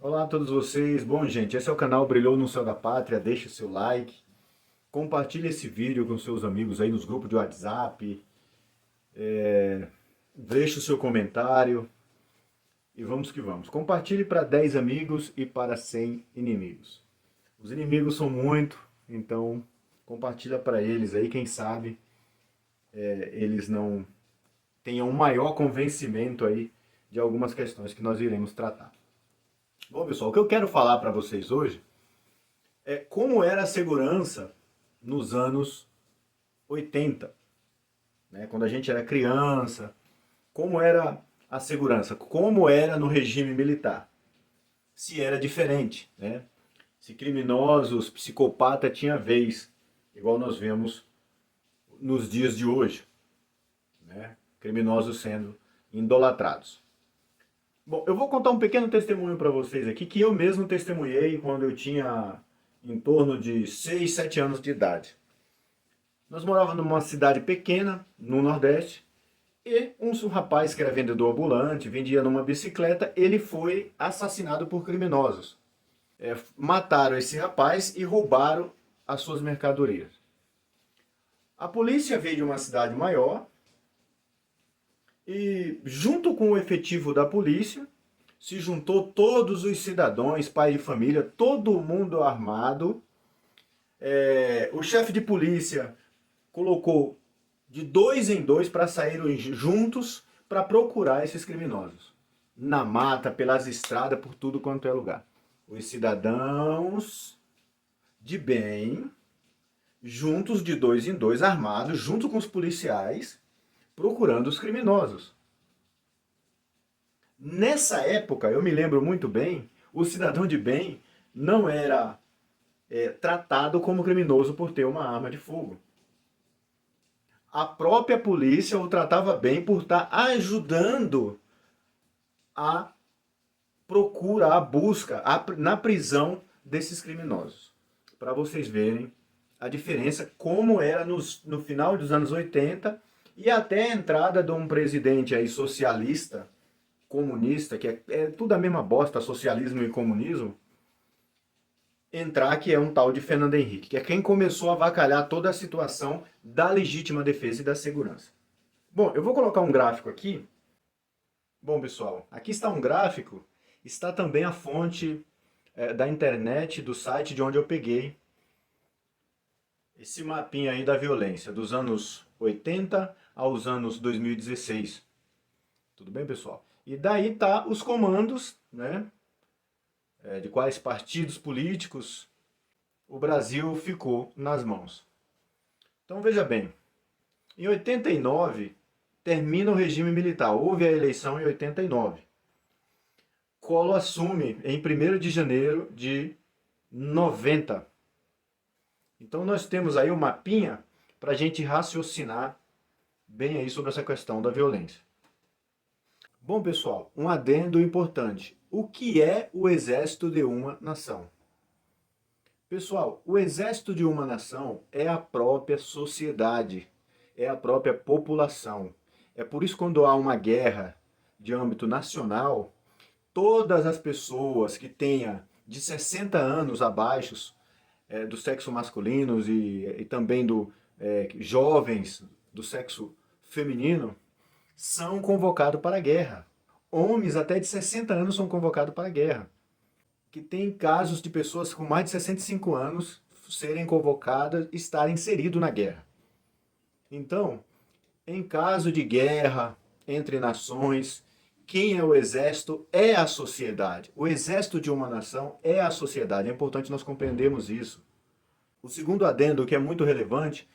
Olá a todos vocês. Bom, gente, esse é o canal Brilhou no Céu da Pátria. Deixe o seu like, compartilhe esse vídeo com seus amigos aí nos grupos de WhatsApp, deixe o seu comentário e vamos que vamos. Compartilhe para 10 amigos e para 100 inimigos. Os inimigos são muito, então compartilha para eles aí, quem sabe eles não tenham um maior convencimento aí de algumas questões que nós iremos tratar. Bom, pessoal, o que eu quero falar para vocês hoje é como era a segurança nos anos 80, né? Quando a gente era criança, como era a segurança, como era no regime militar, se era diferente, né? Se criminosos, psicopata tinha vez, igual nós vemos nos dias de hoje, né? Criminosos sendo idolatrados. Bom, eu vou contar um pequeno testemunho para vocês aqui, que eu mesmo testemunhei quando eu tinha em torno de 6, 7 anos de idade. Nós morávamos numa cidade pequena, no Nordeste, e um rapaz que era vendedor ambulante, vendia numa bicicleta, ele foi assassinado por criminosos. Mataram esse rapaz e roubaram as suas mercadorias. A polícia veio de uma cidade maior e, junto com o efetivo da polícia, se juntou todos os cidadãos, pai de família, todo mundo armado. O chefe de polícia colocou de dois em dois para saírem juntos para procurar esses criminosos. Na mata, pelas estradas, por tudo quanto é lugar. Os cidadãos de bem, juntos de dois em dois, armados, junto com os policiais, procurando os criminosos. Nessa época, eu me lembro muito bem, o cidadão de bem não era tratado como criminoso por ter uma arma de fogo. A própria polícia o tratava bem por estar ajudando a procura, a busca, na prisão desses criminosos. Para vocês verem a diferença, como era no final dos anos 80 e até a entrada de um presidente aí socialista, comunista, que é tudo a mesma bosta, socialismo e comunismo, entrar, que é um tal de Fernando Henrique, que é quem começou a avacalhar toda a situação da legítima defesa e da segurança. Bom, eu vou colocar um gráfico aqui. Bom, pessoal, aqui está um gráfico, está também a fonte da internet, do site de onde eu peguei esse mapinha aí da violência, dos anos 80 aos anos 2016. Tudo bem, pessoal? E daí tá os comandos, né, de quais partidos políticos o Brasil ficou nas mãos. Então veja bem, em 89 termina o regime militar, houve a eleição em 89. Collor assume em 1º de janeiro de 90. Então nós temos aí um mapinha para a gente raciocinar bem aí sobre essa questão da violência. Bom, pessoal, um adendo importante. O que é o exército de uma nação? Pessoal, o exército de uma nação é a própria sociedade, é a própria população. É por isso que quando há uma guerra de âmbito nacional, todas as pessoas que tenham de 60 anos abaixo, do sexo masculino e também jovens do sexo feminino, são convocados para a guerra. Homens até de 60 anos são convocados para a guerra. Que tem casos de pessoas com mais de 65 anos serem convocadas e estarem inseridos na guerra. Então, em caso de guerra entre nações, quem é o exército é a sociedade. O exército de uma nação é a sociedade. É importante nós compreendermos isso. O segundo adendo, que é muito relevante,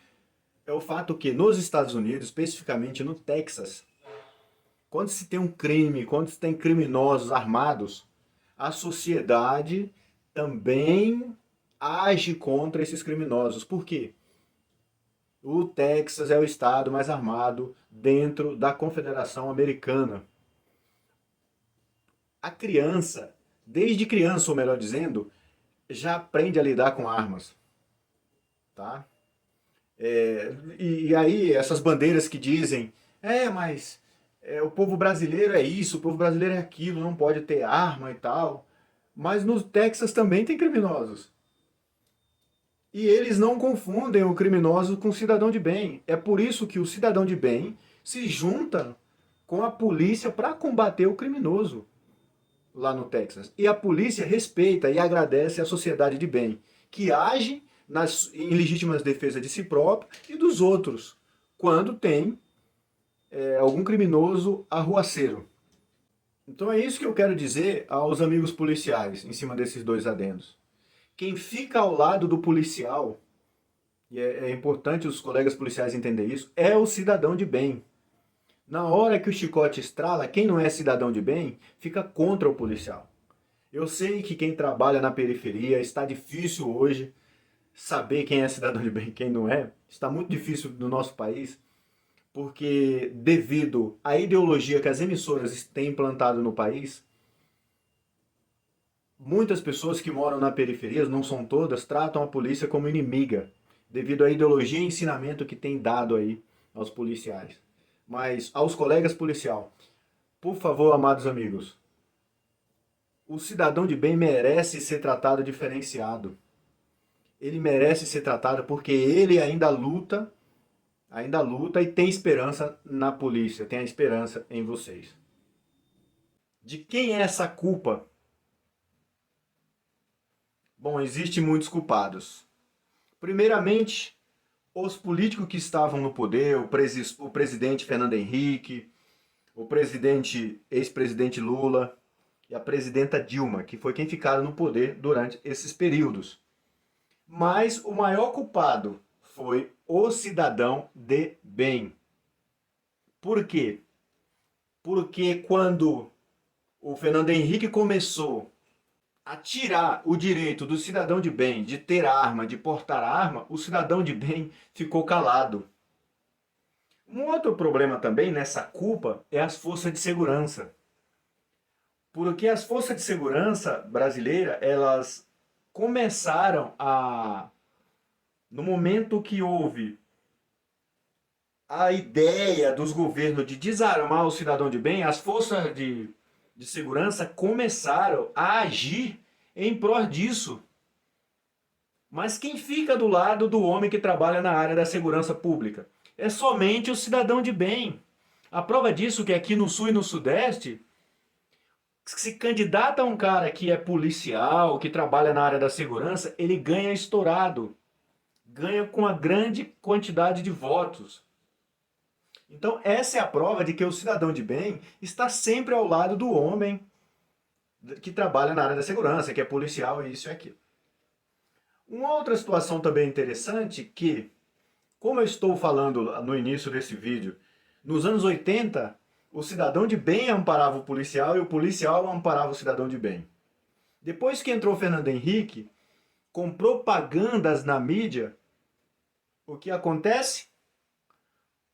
é o fato que nos Estados Unidos, especificamente no Texas, quando se tem um crime, quando se tem criminosos armados, a sociedade também age contra esses criminosos. Por quê? O Texas é o estado mais armado dentro da Confederação Americana. A criança, desde criança, ou melhor dizendo, já aprende a lidar com armas. Tá? E aí, essas bandeiras que dizem, mas o povo brasileiro é isso, o povo brasileiro é aquilo, não pode ter arma e tal. Mas no Texas também tem criminosos. E eles não confundem o criminoso com o cidadão de bem. É por isso que o cidadão de bem se junta com a polícia para combater o criminoso lá no Texas. E a polícia respeita e agradece a sociedade de bem, que age em legítimas defesas de si próprio e dos outros, quando tem algum criminoso arruaceiro. Então é isso que eu quero dizer aos amigos policiais, em cima desses dois adendos. Quem fica ao lado do policial, e é importante os colegas policiais entenderem isso, é o cidadão de bem. Na hora que o chicote estrala, quem não é cidadão de bem fica contra o policial. Eu sei que quem trabalha na periferia está difícil hoje saber quem é cidadão de bem e quem não é. Está muito difícil no nosso país, porque devido à ideologia que as emissoras têm implantado no país, muitas pessoas que moram na periferia, não são todas, tratam a polícia como inimiga, devido à ideologia e ensinamento que tem dado aí aos policiais. Mas aos colegas policial, por favor, amados amigos, o cidadão de bem merece ser tratado diferenciado. Ele merece ser tratado porque ele ainda luta e tem esperança na polícia, tem a esperança em vocês. De quem é essa culpa? Bom, existem muitos culpados. Primeiramente, os políticos que estavam no poder, o presidente Fernando Henrique, o ex-presidente Lula e a presidenta Dilma, que foi quem ficaram no poder durante esses períodos. Mas o maior culpado foi o cidadão de bem. Por quê? Porque quando o Fernando Henrique começou a tirar o direito do cidadão de bem de ter arma, de portar arma, o cidadão de bem ficou calado. Um outro problema também nessa culpa é as forças de segurança. Porque as forças de segurança brasileiras, elas começaram a, no momento que houve a ideia dos governos de desarmar o cidadão de bem, as forças de segurança começaram a agir em prol disso. Mas quem fica do lado do homem que trabalha na área da segurança pública? É somente o cidadão de bem. A prova disso é que aqui no Sul e no Sudeste, se candidata a um cara que é policial, que trabalha na área da segurança, ele ganha estourado. Ganha com a grande quantidade de votos. Então essa é a prova de que o cidadão de bem está sempre ao lado do homem que trabalha na área da segurança, que é policial e isso e aquilo. Uma outra situação também interessante que, como eu estou falando no início desse vídeo, nos anos 80, o cidadão de bem amparava o policial e o policial amparava o cidadão de bem. Depois que entrou Fernando Henrique, com propagandas na mídia, o que acontece?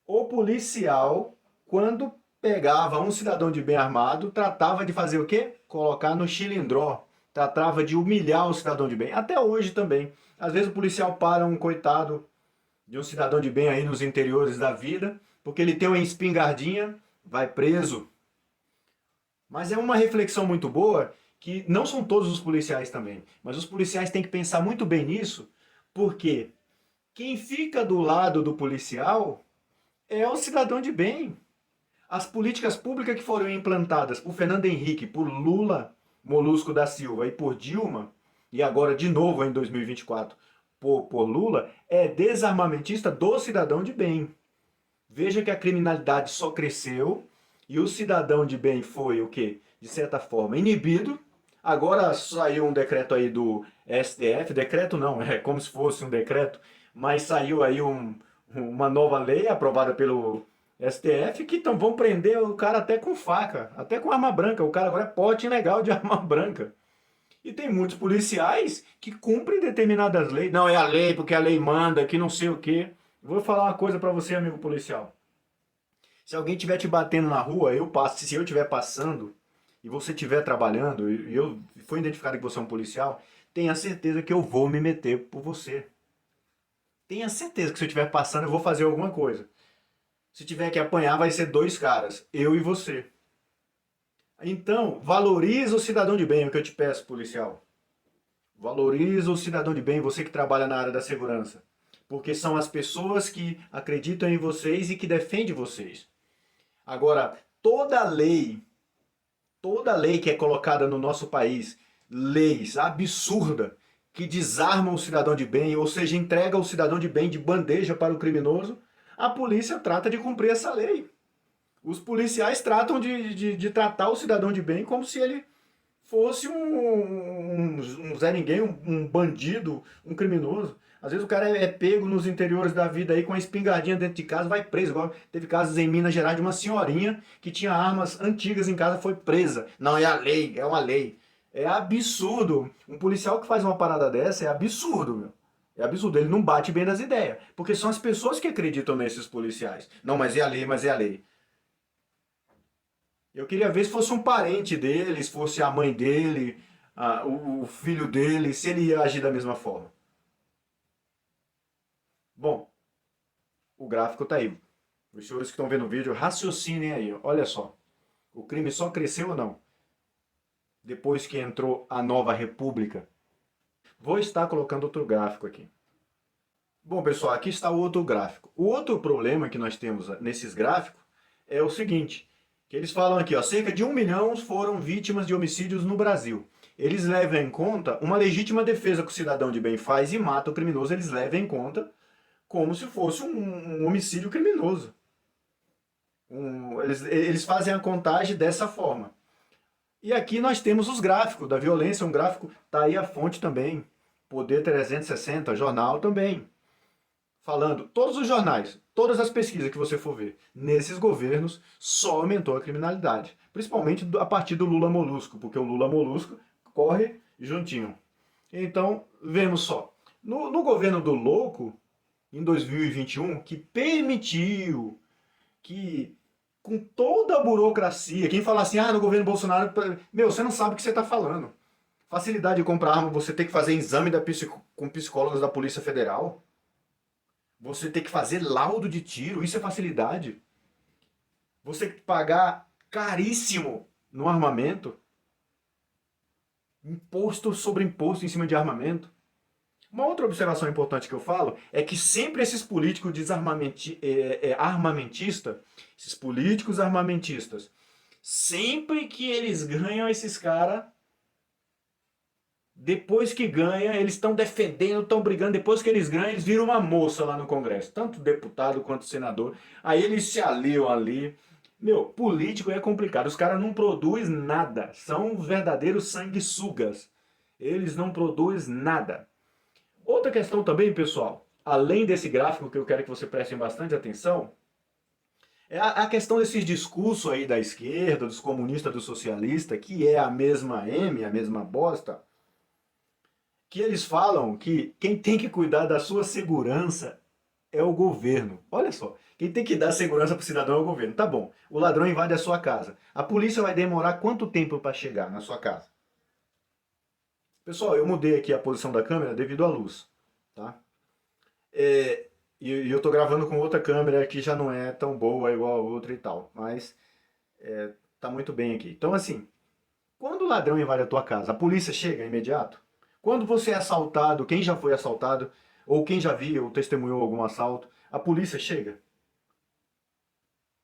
O policial, quando pegava um cidadão de bem armado, tratava de fazer o quê? Colocar no chilindró. Tratava de humilhar o cidadão de bem. Até hoje também. Às vezes o policial para um coitado de um cidadão de bem aí nos interiores da vida, porque ele tem uma espingardinha, vai preso. Mas é uma reflexão muito boa que não são todos os policiais também, mas os policiais têm que pensar muito bem nisso, porque quem fica do lado do policial é o cidadão de bem. As políticas públicas que foram implantadas por Fernando Henrique, por Lula, Molusco da Silva e por Dilma, e agora de novo em 2024 por Lula, é desarmamentista do cidadão de bem. Veja que a criminalidade só cresceu e o cidadão de bem foi o quê? De certa forma inibido. Agora saiu um decreto aí do STF, decreto não, é como se fosse um decreto, mas saiu aí uma nova lei aprovada pelo STF que vão prender o cara até com faca, até com arma branca. O cara agora é pote ilegal de arma branca. E tem muitos policiais que cumprem determinadas leis. Não, é a lei porque a lei manda, que não sei o quê. Vou falar uma coisa para você, amigo policial. Se alguém estiver te batendo na rua, eu passo. Se eu estiver passando e você estiver trabalhando e eu for identificado que você é um policial, tenha certeza que eu vou me meter por você. Tenha certeza que se eu estiver passando eu vou fazer alguma coisa. Se tiver que apanhar vai ser dois caras, eu e você. Então, valoriza o cidadão de bem, é o que eu te peço, policial. Valoriza o cidadão de bem, você que trabalha na área da segurança. Porque são as pessoas que acreditam em vocês e que defendem vocês. Agora, toda lei que é colocada no nosso país, leis absurdas que desarmam o cidadão de bem, ou seja, entrega o cidadão de bem de bandeja para o criminoso, a polícia trata de cumprir essa lei. Os policiais tratam de tratar o cidadão de bem como se ele fosse um Zé Ninguém, um bandido, um criminoso. Às vezes o cara é pego nos interiores da vida aí com a espingardinha dentro de casa, vai preso. Igual teve casos em Minas Gerais de uma senhorinha que tinha armas antigas em casa, foi presa. Não, é a lei, é uma lei. É absurdo. Um policial que faz uma parada dessa é absurdo, meu. É absurdo, ele não bate bem das ideias. Porque são as pessoas que acreditam nesses policiais. Não, mas é a lei, mas é a lei. Eu queria ver se fosse um parente dele, se fosse a mãe dele, o filho dele, se ele ia agir da mesma forma. Bom, o gráfico tá aí. Os senhores que estão vendo o vídeo, raciocinem aí. Olha só. O crime só cresceu ou não? Depois que entrou a nova república. Vou estar colocando outro gráfico aqui. Bom, pessoal, aqui está o outro gráfico. O outro problema que nós temos nesses gráficos é o seguinte, que eles falam aqui, ó, cerca de 1 milhão foram vítimas de homicídios no Brasil. Eles levam em conta uma legítima defesa que o cidadão de bem faz e mata o criminoso, eles levam em conta como se fosse um homicídio criminoso. Eles fazem a contagem dessa forma. E aqui nós temos os gráficos da violência, um gráfico, tá aí a fonte também, Poder 360, jornal também. Falando, todos os jornais, todas as pesquisas que você for ver, nesses governos só aumentou a criminalidade. Principalmente a partir do Lula Molusco, porque o Lula Molusco corre juntinho. Então, vemos só. No governo do louco, em 2021, que permitiu que, com toda a burocracia, quem fala assim, no governo Bolsonaro, meu, você não sabe o que você está falando. Facilidade de comprar arma, você tem que fazer exame com psicólogos da Polícia Federal. Você tem que fazer laudo de tiro, isso é facilidade. Você pagar caríssimo no armamento, imposto sobre imposto em cima de armamento. Uma outra observação importante que eu falo é que sempre esses políticos armamentistas, esses políticos armamentistas, sempre que eles ganham esses caras, depois que ganha, eles estão defendendo, estão brigando. Depois que eles ganham, eles viram uma moça lá no Congresso. Tanto deputado quanto senador. Aí eles se aliam ali. Meu, político é complicado. Os caras não produzem nada. São verdadeiros sanguessugas. Eles não produzem nada. Outra questão também, pessoal, além desse gráfico que eu quero que você prestem bastante atenção, é a questão desses discursos aí da esquerda, dos comunistas, do socialista, que é a mesma M, a mesma bosta, que eles falam que quem tem que cuidar da sua segurança é o governo. Olha só, quem tem que dar segurança para o cidadão é o governo. Tá bom, o ladrão invade a sua casa. A polícia vai demorar quanto tempo para chegar na sua casa? Pessoal, eu mudei aqui a posição da câmera devido à luz, tá? E eu estou gravando com outra câmera que já não é tão boa igual a outra e tal, mas tá muito bem aqui. Então assim, quando o ladrão invade a tua casa, a polícia chega imediato? Quando você é assaltado, quem já foi assaltado, ou quem já viu ou testemunhou algum assalto, a polícia chega?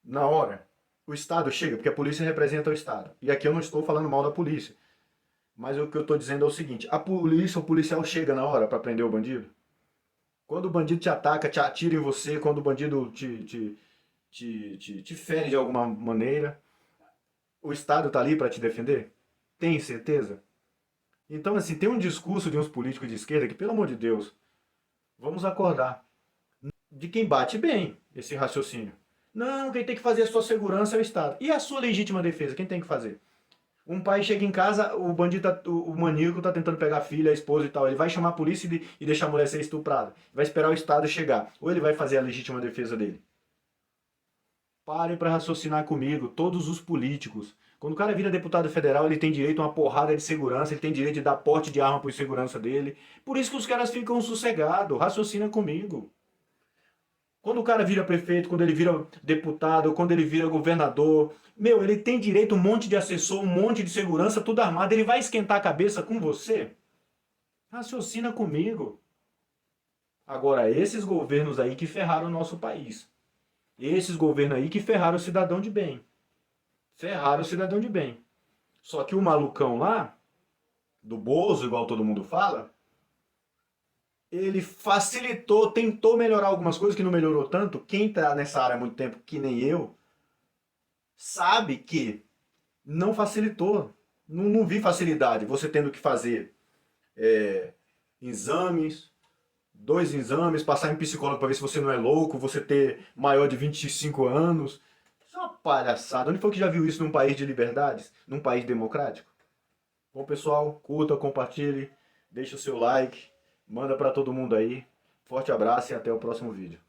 Na hora. O Estado chega, porque a polícia representa o Estado. E aqui eu não estou falando mal da polícia. Mas o que eu estou dizendo é o seguinte, a polícia, o policial chega na hora para prender o bandido? Quando o bandido te ataca, te atira em você, quando o bandido te fere de alguma maneira, o Estado está ali para te defender? Tem certeza? Então, assim, tem um discurso de uns políticos de esquerda que, pelo amor de Deus, vamos acordar. De quem bate bem esse raciocínio. Não, quem tem que fazer a sua segurança é o Estado. E a sua legítima defesa, quem tem que fazer? Um pai chega em casa, o bandido, o maníaco tá tentando pegar a filha, a esposa e tal. Ele vai chamar a polícia e deixar a mulher ser estuprada. Vai esperar o Estado chegar. Ou ele vai fazer a legítima defesa dele. Parem para raciocinar comigo, todos os políticos. Quando o cara vira deputado federal, ele tem direito a uma porrada de segurança, ele tem direito de dar porte de arma para os segurança dele. Por isso que os caras ficam sossegados, raciocina comigo. Quando o cara vira prefeito, quando ele vira deputado, quando ele vira governador, meu, ele tem direito a um monte de assessor, um monte de segurança, tudo armado. Ele vai esquentar a cabeça com você? Raciocina comigo. Agora, esses governos aí que ferraram o nosso país. Esses governos aí que ferraram o cidadão de bem. Ferraram o cidadão de bem. Só que o malucão lá, do Bozo, igual todo mundo fala, ele facilitou, tentou melhorar algumas coisas que não melhorou tanto. Quem tá nessa área há muito tempo, que nem eu, sabe que não facilitou. Não vi facilidade. Você tendo que fazer exames, 2 exames, passar em psicólogo para ver se você não é louco, você ter maior de 25 anos. Isso é uma palhaçada. Onde foi que já viu isso num país de liberdades? Num país democrático? Bom, pessoal, curta, compartilhe, deixa o seu like, manda para todo mundo aí. Forte abraço e até o próximo vídeo.